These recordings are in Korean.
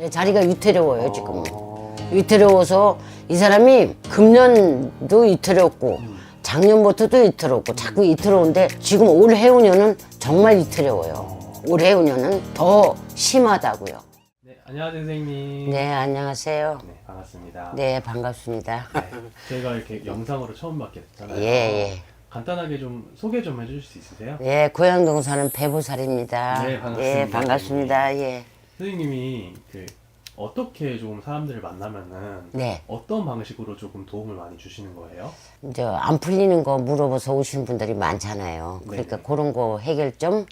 자리가 위태로워요 지금. 위태로워서 이 사람이 금년도 위태롭고 작년부터도 위태롭고 자꾸 위태로운데 지금 올 해운년은 정말 위태로워요. 올 해운년은 더 심하다고요. 네, 안녕하세요 선생님. 네, 안녕하세요. 네, 반갑습니다. 네, 반갑습니다. 네, 저희가 이렇게 영상으로 처음 뵙게 됐잖아요. 예, 예. 간단하게 좀 소개 좀 해주실 수 있으세요? 예, 고양동 사는 배보살입니다. 네, 반갑습니다. 예, 반갑습니다. 예. 선생님이 어떻게 조금 사람들을 만나면은 네. 어떤 방식으로 조금 도움을 많이 주시는 거예요? 이제 안 풀리는 거 물어봐서 오시는 분들이 많잖아요. 그러니까 네네. 그런 거 해결점,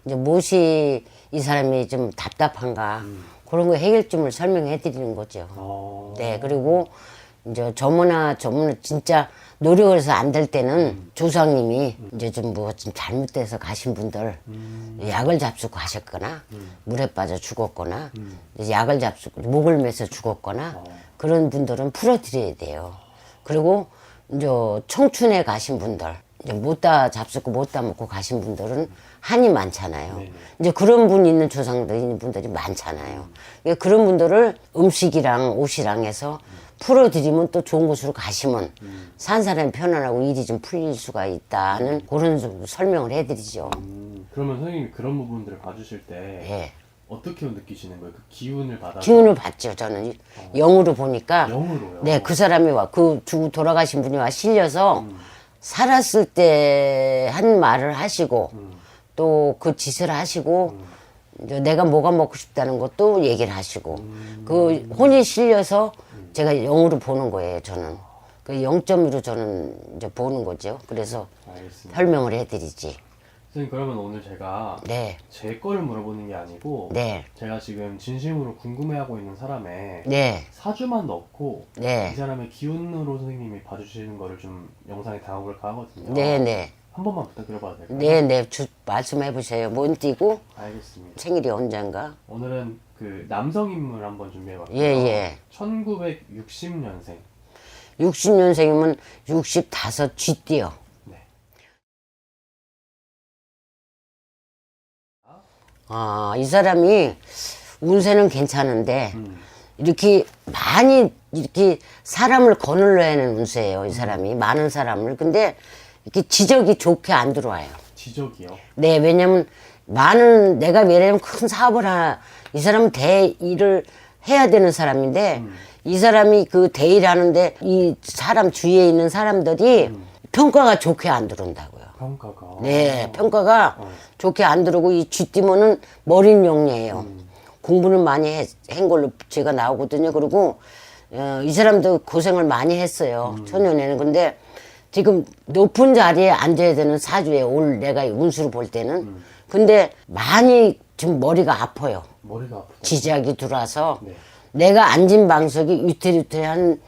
이제 무엇이 이 사람이 좀 답답한가, 그런 거 해결점을 설명해 드리는 거죠. 네, 그리고 이제 저문화 진짜 노력을 해서 안 될 때는 조상님이 이제 좀 잘못돼서 가신 분들 약을 잡수고 하셨거나 물에 빠져 죽었거나 이제 약을 잡수고 목을 매서 죽었거나 그런 분들은 풀어드려야 돼요. 그리고 이제 청춘에 가신 분들 이제 못다 잡수고 못다 먹고 가신 분들은 한이 많잖아요. 네네. 이제 그런 분 있는 조상들 있는 분들이 많잖아요. 그러니까 그런 분들을 음식이랑 옷이랑 해서 풀어드리면 또 좋은 곳으로 가시면 산 사람이 편안하고 일이 좀 풀릴 수가 있다는 그런 설명을 해드리죠. 그러면 선생님이 그런 부분들을 봐주실 때 예. 어떻게 느끼시는 거예요? 그 기운을 받아서? 기운을 받죠. 저는 영으로 보니까 영으로요? 네, 그 사람이 돌아가신 분이 와 실려서 살았을 때 한 말을 하시고 또 그 짓을 하시고 이제 내가 뭐가 먹고 싶다는 것도 얘기를 하시고 그 혼이 실려서 제가 영으로 보는 거예요. 저는 그 0.1로 저는 이제 보는 거죠. 그래서 알겠습니다. 설명을 해드리지. 선생님 그러면 오늘 제가 네, 제 거를 물어보는 게 아니고 네, 제가 지금 진심으로 궁금해하고 있는 사람의 네, 사주만 넣고 이 네, 사람의 기운으로 선생님이 봐주시는 거를 좀 영상에 담아볼까 하거든요. 네, 네, 한 번만 부탁드려봐도 될까요? 네, 네. 말씀해 보세요. 뭔 띠고 알겠습니다. 생일이 언젠가? 오늘은 그 남성 인물 한번 준비해봤고요. 예, 예. 1960년생. 60년생이면 65 쥐띠요. 네. 아, 이 사람이 운세는 괜찮은데 이렇게 많이 이렇게 사람을 거느려야하는 운세예요. 이 사람이 많은 사람을. 근데 이렇게 지적이 좋게 안 들어와요. 지적이요. 네, 왜냐면 내가 왜냐면 큰 사업을 이 사람은 대일을 해야 되는 사람인데 이 사람이 그 대일 하는데 이 사람 주위에 있는 사람들이 평가가 좋게 안 들어온다고요. 평가가. 네, 평가가 좋게 안 들어오고 이 쥐띠모는 머린 용녀예요. 공부는 많이 한 걸로 제가 나오거든요. 그리고 이 사람도 고생을 많이 했어요. 초년에는. 근데 지금 높은 자리에 앉아야 되는 사주에 올 내가 운수를 볼 때는 근데 많이 지금 머리가 아파요. 머리가 아프다. 지작이 들어와서 네. 내가 앉은 방석이 위태위태한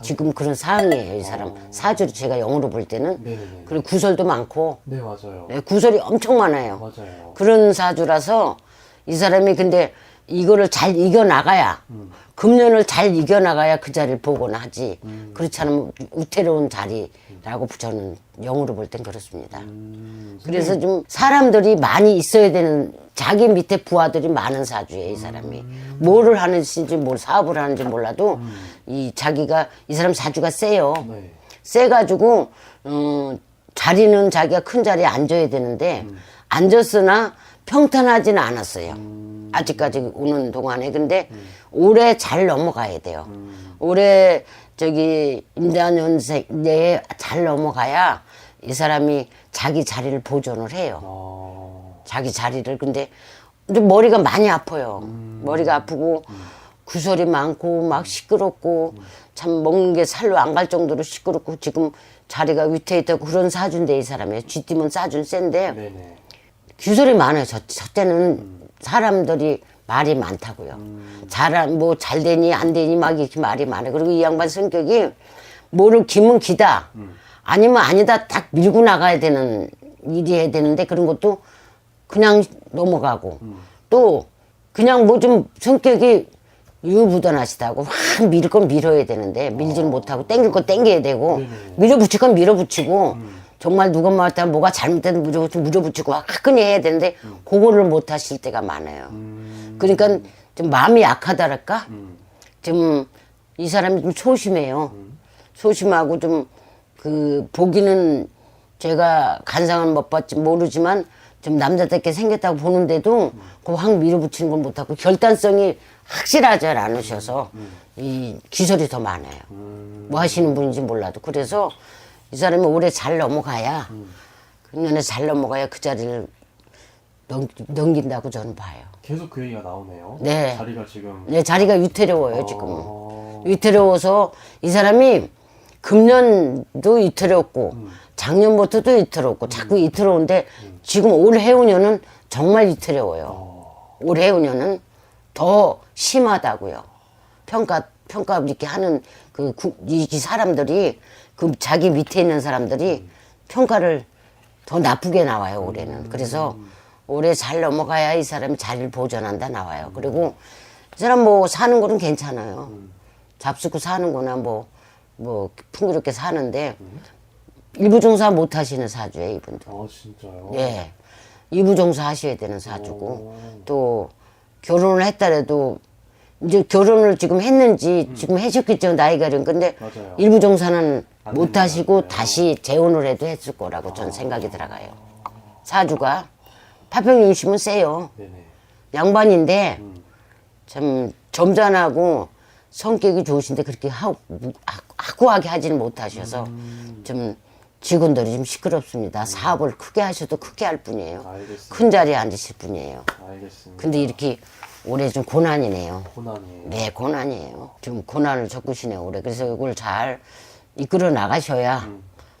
지금 그런 상황이에요. 이 사람 사주로 제가 영으로 볼 때는 네네네. 그리고 구설도 많고 네, 맞아요. 네, 구설이 엄청 많아요. 맞아요. 그런 사주라서 이 사람이 근데 이거를 잘 이겨나가야 금년을 잘 이겨나가야 그 자리를 보거나 하지 그렇지 않으면 위태로운 자리라고 저는 영으로 볼 땐 그렇습니다. 그래서 좀 사람들이 많이 있어야 되는 자기 밑에 부하들이 많은 사주예요. 이 사람이 뭐를 하는지 뭘 사업을 하는지 몰라도 이 사람 사주가 세요. 네. 세가지고 자리는 자기가 큰 자리에 앉아야 되는데 앉았으나 평탄하지는 않았어요. 아직까지 오는 동안에. 근데 올해 잘 넘어가야 돼요. 올해 임자년생 내에 잘 넘어가야 이 사람이 자기 자리를 보존을 해요. 자기 자리를. 근데 머리가 많이 아파요. 머리가 아프고 구설이 많고 막 시끄럽고 참 먹는 게 살로 안 갈 정도로 시끄럽고 지금 자리가 위태위태하고 그런 사주인데 이 사람이 쥐띠면 사주는 센데 네네. 규설이 많아요. 저 때는 사람들이 말이 많다고요. 잘 되니 안 되니 막 이렇게 말이 많아요. 그리고 이 양반 성격이 뭐를 기면 기다 아니면 아니다 딱 밀고 나가야 되는 일이 해야 되는데 그런 것도 그냥 넘어가고 또 그냥 뭐 좀 성격이 유부단하시다고 확 밀 건 밀어야 되는데 밀지는 못하고 땡길 건 땡겨야 되고 밀어붙일 건 밀어붙이고 정말 누가 말했다면 뭐가 잘못된 밀어붙이고 화끈히 해야 되는데 그거를 못 하실 때가 많아요. 그러니까 좀 마음이 약하다랄까? 음. 좀 이 사람이 좀 소심해요. 소심하고 좀 그 보기는 제가 간상은 못 봤지 모르지만 좀 남자답게 생겼다고 보는데도 그 확 밀어붙이는 건 못하고 결단성이 확실하지 않으셔서 이 기술이 더 많아요. 뭐 하시는 분인지 몰라도. 그래서 이 사람이 올해 잘 넘어가야 금년에 잘 넘어가야 그 자리를 넘긴다고 저는 봐요. 계속 그 얘기가 나오네요. 네. 자리가 지금 네, 자리가 위태로워요, 지금. 어. 위태로워서 이 사람이 금년도 위태롭고 작년부터도 위태롭고 자꾸 위태로운데 지금 올 해운년은 정말 위태로워요. 올 해운년은 더 심하다고요. 평가 이렇게 하는 이 사람들이 그 자기 밑에 있는 사람들이 평가를 더 나쁘게 나와요, 올해는. 그래서 올해 잘 넘어가야 이 사람이 자리를 보존한다 나와요. 그리고 이 사람 뭐 사는 거는 괜찮아요. 잡수고 사는 거나 뭐 풍요롭게 사는데 일부 종사 못 하시는 사주예요, 이분도. 아 진짜요? 예. 일부 종사 하셔야 되는 사주고 또 결혼을 했더라도 이제 결혼을 지금 했는지 지금 하셨겠죠, 나이가 좀. 근데 맞아요. 일부 종사는 안 못 되는 하시고 거예요. 다시 재혼을 해도 했을 거라고 저는 생각이 들어가요. 사주가 파평윤심은 세요. 네네. 양반인데 참 점잖하고 성격이 좋으신데 그렇게 하고하게 하지는 못하셔서 좀 직원들이 좀 시끄럽습니다. 사업을 크게 하셔도 크게 할 뿐이에요. 알겠습니다. 큰 자리에 앉으실 뿐이에요. 알겠습니다. 근데 이렇게 올해 좀 고난이네요. 고난이에요. 네, 고난이에요. 좀 고난을 겪으시네요, 올해. 그래서 이걸 잘 이끌어 나가셔야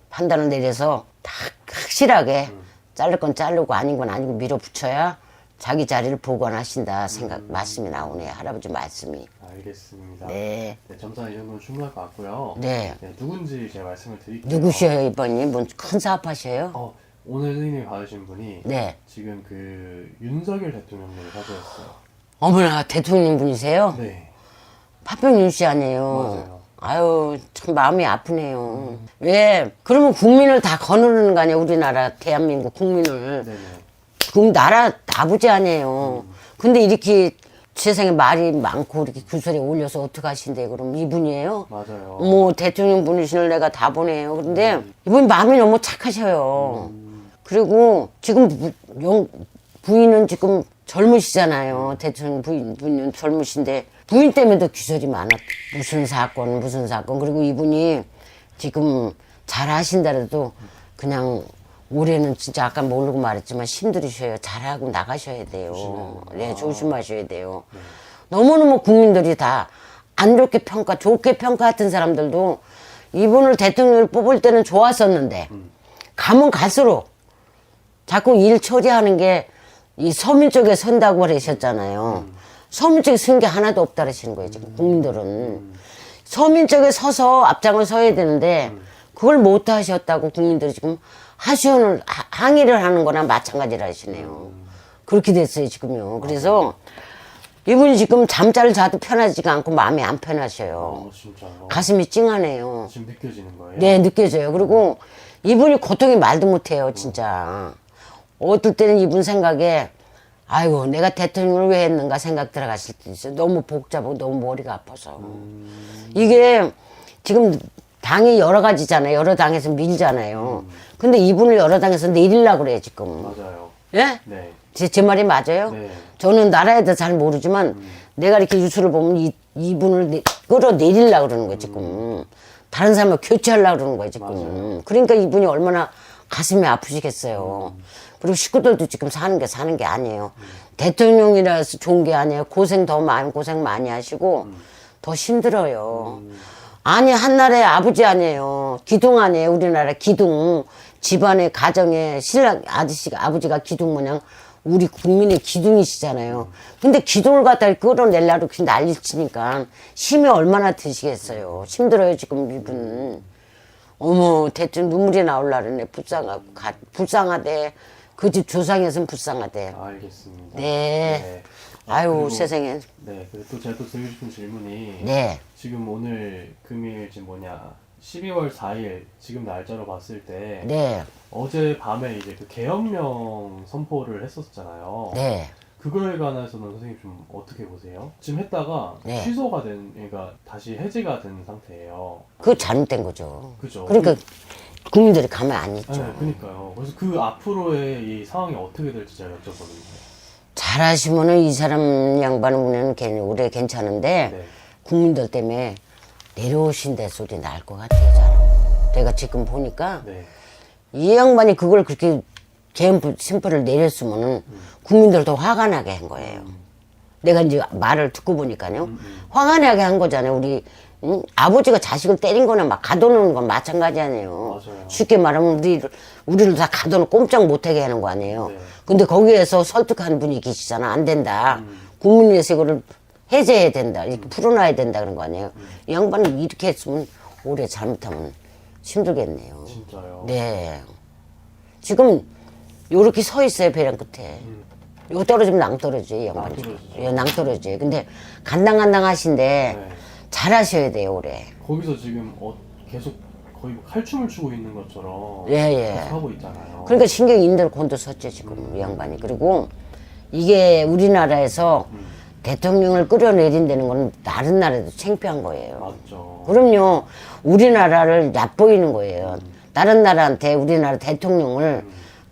판단을 내려서 다 확실하게 자를 건 자르고 아닌 건 아니고 밀어붙여야 자기 자리를 보관하신다 생각, 말씀이 나오네요. 할아버지 말씀이. 알겠습니다. 네. 네, 점사 이 정도면 충분할 것 같고요. 네. 누군지 제가 말씀을 드릴게요. 누구셔요, 이번이? 뭔 큰 사업 하셔요? 오늘 선생님이 받으신 분이 네. 지금 그 윤석열 대통령님 사주였어요. 어머나, 대통령 분이세요? 네. 파평윤 씨 아니에요? 맞아요. 아유, 참 마음이 아프네요. 왜? 그러면 국민을 다 거느르는 거 아니에요? 우리나라, 대한민국 국민을. 네네. 그럼 나라 아버지 아니에요. 근데 이렇게 세상에 말이 많고 이렇게 구설에 올려서 어떡하신대? 그럼 이분이에요? 맞아요. 뭐 대통령 분이신을 내가 다 보내요. 근데 이분 마음이 너무 착하셔요. 그리고 지금 부인은 지금 젊으시잖아요. 대통령 부인은 젊으신데 부인 때문에도 기설이 많아. 무슨 사건. 그리고 이분이 지금 잘 하신다라도 그냥 올해는 진짜 아까 모르고 말했지만 힘들으셔요. 잘하고 나가셔야 돼요. 네, 조심하셔야 돼요. 너무너무 국민들이 다 안 좋게 좋게 평가했던 사람들도 이분을 대통령을 뽑을 때는 좋았었는데 가면 갈수록 자꾸 일 처리하는 게 이 서민 쪽에 선다고 그러셨잖아요. 서민 쪽에 선 게 하나도 없다 그러시는 거예요, 지금 국민들은. 서민 쪽에 서서 앞장을 서야 되는데 그걸 못 하셨다고 국민들이 지금 항의를 하는 거나 마찬가지라 하시네요. 그렇게 됐어요, 지금요. 그래서 이분이 지금 잠자를 자도 편하지가 않고 마음이 안 편하셔요. 진짜요? 가슴이 찡하네요. 지금 느껴지는 거예요? 네, 느껴져요. 그리고 이분이 고통이 말도 못해요, 진짜. 어떨 때는 이분 생각에 아이고 내가 대통령을 왜 했는가 생각 들어가실 때 있어요. 너무 복잡하고 너무 머리가 아파서. 이게 지금 당이 여러 가지잖아요. 여러 당에서 밀잖아요. 근데 이분을 여러 당에서 내리려고 그래요, 지금. 맞아요. 예? 네. 제 말이 맞아요? 네. 저는 나라에 대해서 잘 모르지만 내가 이렇게 뉴스를 보면 이분을 끌어내리려고 그러는 거예요, 지금. 다른 사람을 교체하려고 그러는 거예요, 지금. 맞아요. 그러니까 이분이 얼마나 가슴이 아프시겠어요. 그리고 식구들도 지금 사는 게 아니에요. 대통령이라서 좋은 게 아니에요. 고생 많이 하시고 더 힘들어요. 아니, 한나라의 아버지 아니에요. 기둥 아니에요. 우리나라 기둥. 집안의 가정의 신랑 아버지가 기둥 모양 우리 국민의 기둥이시잖아요. 근데 기둥을 갖다 끌어내려고 그렇게 난리를 치니까 힘이 얼마나 드시겠어요. 힘들어요, 지금 이분. 어머, 대충 눈물이 나올라 그러네. 불쌍하대. 그 집 조상에서는 불쌍하대. 알겠습니다. 네. 아유, 그리고, 세상에. 네. 그리고 또 제가 또 드리고 싶은 질문이 네. 지금 오늘 금일 지금 12월 4일 지금 날짜로 봤을 때 네. 어제 밤에 이제 그 계엄령 선포를 했었잖아요. 네. 그거에 관해서는 선생님 좀 어떻게 보세요? 지금 했다가 네. 취소가 된, 그러니까 다시 해제가 된 상태예요. 그거 잘못된 거죠. 그죠? 그러니까 국민들이 가만히 안 있죠. 네, 그러니까요. 그래서 그 앞으로의 이 상황이 어떻게 될지 제가 여쭤보는데. 잘하시면은 이 사람 양반은 오래 괜찮은데 네. 국민들 때문에 내려오신대 소리 날 것 같아요. 저는. 내가 지금 보니까 네. 이 양반이 그걸 그렇게 심표를 내렸으면은 국민들도 화가 나게 한 거예요. 내가 이제 말을 듣고 보니까요. 화가 나게 한 거잖아요. 우리 아버지가 자식을 때린 거나 막 가둬놓는 건 마찬가지 아니에요. 맞아요. 쉽게 말하면 우리를 다 가둬놓고 꼼짝 못하게 하는 거 아니에요. 네. 근데 거기에서 설득하는 분이 계시잖아. 안 된다. 국민에서 이거를 해제해야 된다. 이렇게 풀어놔야 된다 그런 거 아니에요. 이 양반은 이렇게 했으면 오래 잘못하면 힘들겠네요. 진짜요? 네. 지금 요렇게 서 있어요, 배랑 끝에. 이거 떨어지면 낭 떨어져요, 이 양반이. 떨어지죠. 예, 낭 떨어져요. 근데 간당간당하신데 네. 잘하셔야 돼요, 올해. 거기서 지금 계속 거의 뭐 칼춤을 추고 있는 것처럼 예, 예. 계속 하고 있잖아요. 그러니까 신경이 인대로 곤두섰죠, 지금, 이 양반이. 그리고 이게 우리나라에서 대통령을 끌어내린다는 건 다른 나라에도 창피한 거예요. 맞죠. 그럼요. 우리나라를 얕보이는 거예요. 다른 나라한테 우리나라 대통령을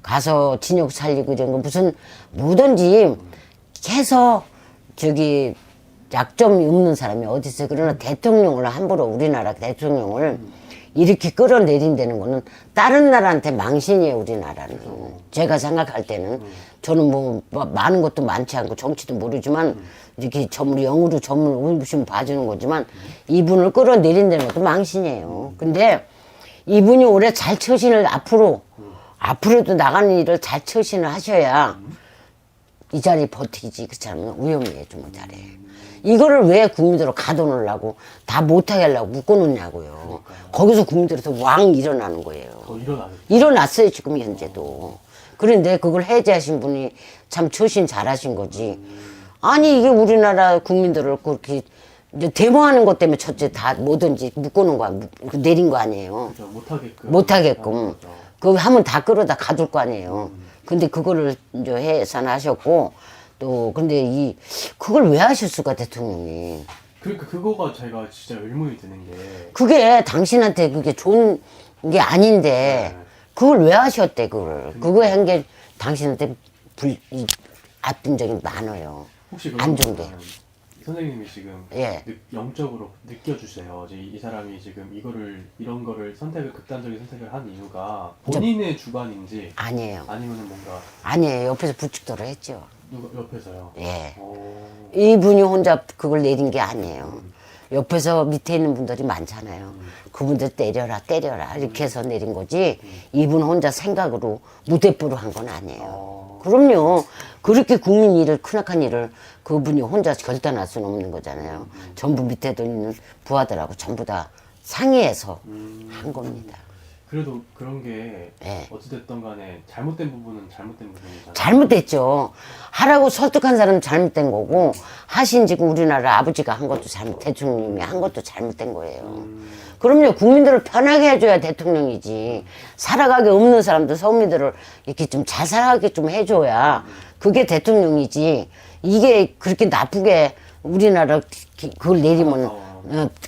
가서 진역 살리고 이런 거 무슨 뭐든지 해서 저기 약점이 없는 사람이 어디 있어요. 그러나 대통령을 함부로 우리나라 대통령을 이렇게 끌어내린다는 거는 다른 나라한테 망신이에요, 우리나라는. 제가 생각할 때는 저는 뭐 많은 것도 많지 않고 정치도 모르지만 이렇게 영으로 점을 오시면 봐주는 거지만 이분을 끌어내린다는 것도 망신이에요. 근데 이분이 올해 잘 처신을 앞으로도 나가는 일을 잘 처신을 하셔야 이 자리 버티지. 그 사람은 위험해요, 좀 잘해. 이거를 왜 국민들로 가둬놓으려고 다 못하게 하려고 묶어놓냐고요. 거기서 국민들에서 왕 일어나는 거예요. 일어났어요, 지금 현재도. 그런데 그걸 해제하신 분이 참 처신 잘하신 거지. 아니 이게 우리나라 국민들을 그렇게 이제 데모하는 것 때문에 첫째 다 뭐든지 묶어놓은 거 내린 거 아니에요. 그렇죠. 못하게끔. 못하게끔. 그 하면 다 끌어다 가둘 거 아니에요. 근데 그거를 이제 해산하셨고 또 근데 그걸 왜 하셨을까 대통령이? 그러니까 그거가 제가 진짜 의문이 드는 게 그게 당신한테 그게 좋은 게 아닌데 그걸 왜 하셨대 그걸? 그거 한 게 당신한테 나쁜 적이 많아요. 혹시 안 좋은 게. 선생님이 지금 예. 영적으로 느껴주세요. 이제 이 사람이 지금 이런 거를 극단적인 선택을 한 이유가 본인의 주관인지 아니에요. 아니면은 뭔가 아니에요. 옆에서 부축도를 했죠. 누가 옆에서요. 예. 이분이 혼자 그걸 내린 게 아니에요. 옆에서 밑에 있는 분들이 많잖아요. 그분들 때려라 이렇게 해서 내린 거지 이분 혼자 생각으로 무대뽀로 한 건 아니에요. 그럼요. 그렇게 국민 일을 크나큰 일을 그분이 혼자 결단할 수는 없는 거잖아요. 전부 밑에도 있는 부하들하고 전부 다 상의해서 한 겁니다. 그래도 그런 게 예. 어찌됐든 간에 잘못된 부분은 잘못된 부분이잖아요. 잘못됐죠. 하라고 설득한 사람은 잘못된 거고 하신 지금 우리나라 아버지가 한 것도 대통령이 한 것도 잘못된 거예요. 그럼요. 국민들을 편하게 해줘야 대통령이지. 살아가기 없는 사람들 서민들을 이렇게 좀 잘 살아가게 좀 해줘야 그게 대통령이지. 이게 그렇게 나쁘게 우리나라 그걸 내리면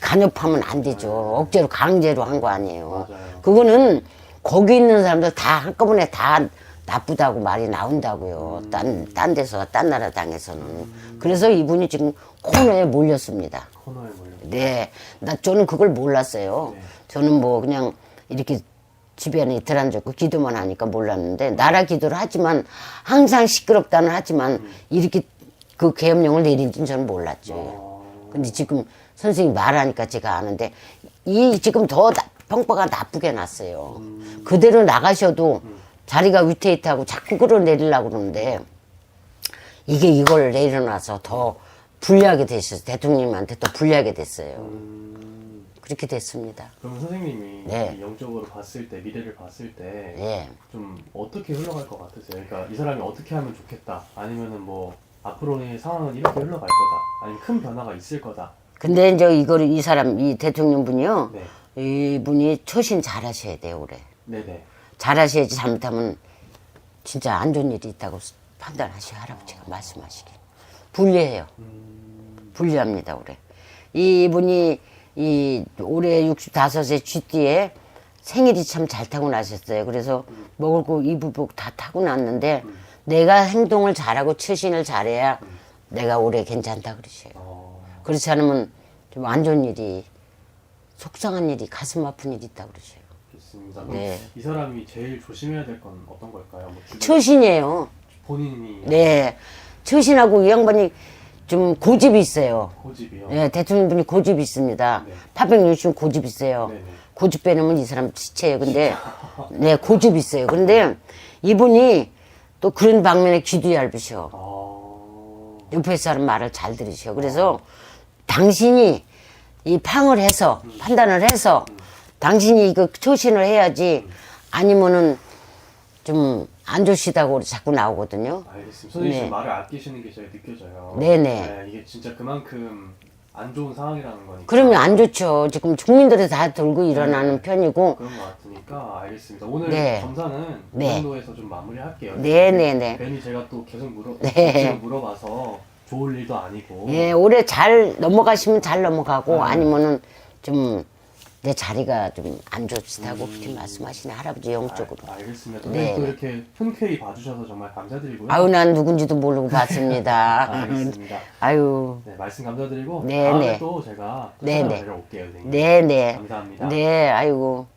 간섭하면 안 되죠. 억지로 강제로 한 거 아니에요. 맞아요. 그거는 거기 있는 사람들 다 한꺼번에 다 나쁘다고 말이 나온다고요. 딴 데서, 딴 나라 당에서는. 그래서 이분이 지금 코너에 몰렸습니다. 코너에 몰려. 네. 저는 그걸 몰랐어요. 네. 저는 뭐 그냥 이렇게 집에는 이틀 앉았고 기도만 하니까 몰랐는데, 나라 기도를 하지만, 항상 시끄럽다는 하지만, 이렇게 그 계엄령을 내린지는 저는 몰랐죠. 근데 지금 선생님이 말하니까 제가 아는데, 지금 더 평가가 나쁘게 났어요. 그대로 나가셔도 자리가 위태위태하고 자꾸 끌어내리려고 그러는데, 이걸 내려놔서 더 불리하게 됐어요. 대통령님한테 더 불리하게 됐어요. 그렇게 됐습니다. 그럼 선생님이 네. 영적으로 봤을 때, 미래를 봤을 때, 예. 좀 어떻게 흘러갈 것 같으세요? 그러니까 이 사람이 어떻게 하면 좋겠다. 아니면은 뭐, 앞으로의 상황은 이렇게 흘러갈 거다. 아니면 큰 변화가 있을 거다. 근데 이제 이 사람, 이 대통령 분이요. 네. 이분이 처신 잘 하셔야 돼요, 올해. 네네. 잘 하셔야지 잘못하면 진짜 안 좋은 일이 있다고 판단하시오. 할아버지가 말씀하시길. 불리해요. 불리합니다. 올해. 이분이 올해 65세 쥐띠에 생일이 참 잘 타고 나셨어요. 그래서 먹을 거 이불복 다 타고 났는데 내가 행동을 잘하고 처신을 잘해야 내가 올해 괜찮다 그러셔요. 그렇지 않으면 좀 안 좋은 일이, 속상한 일이, 가슴 아픈 일이 있다 그러셔요. 좋습니다. 그럼 네. 이 사람이 제일 조심해야 될 건 어떤 걸까요? 뭐 주변 처신이에요. 본인이 네. 처신하고 이 양반이 좀 고집이 있어요. 고집이요. 네, 대통령분이 고집이 있습니다. 네. 860 고집 있어요. 네네. 고집 빼놓으면 이 사람 지체예요. 근데, 네, 고집 있어요. 근데 이분이 또 그런 방면에 귀도 얇으셔. 옆에 사람 말을 잘 들으셔. 그래서 당신이 이 팡을 해서, 판단을 해서, 당신이 이거 처신을 해야지, 아니면은 좀 안 좋시다고 자꾸 나오거든요. 알겠습니다. 선생님 네. 지금 말을 아끼시는 게 제가 느껴져요. 네네. 네, 이게 진짜 그만큼 안 좋은 상황이라는 거니까. 그러면 안 좋죠. 지금 국민들이 다 들고 일어나는 편이고, 그런 것 같으니까 알겠습니다. 오늘 네. 검사는 네. 이 정도에서 좀 마무리할게요. 네네네. 괜히 제가 또 계속 네. 물어봐서 좋을 일도 아니고. 예, 올해 잘 넘어가시면 잘 넘어가고, 아니면은 좀 내 자리가 좀 안 좋다고 그렇게 말씀하시네, 할아버지 영적으로. 알겠습니다. 네. 또 이렇게 흔쾌히 봐주셔서 정말 감사드리고요. 아유, 난 누군지도 모르고 봤습니다. 알겠습니다. 아유, 네, 말씀 감사드리고 네네. 다음에 또 제가 또 네네. 찾아뵈러 올게요. 선생님. 네네. 감사합니다. 네, 아이고.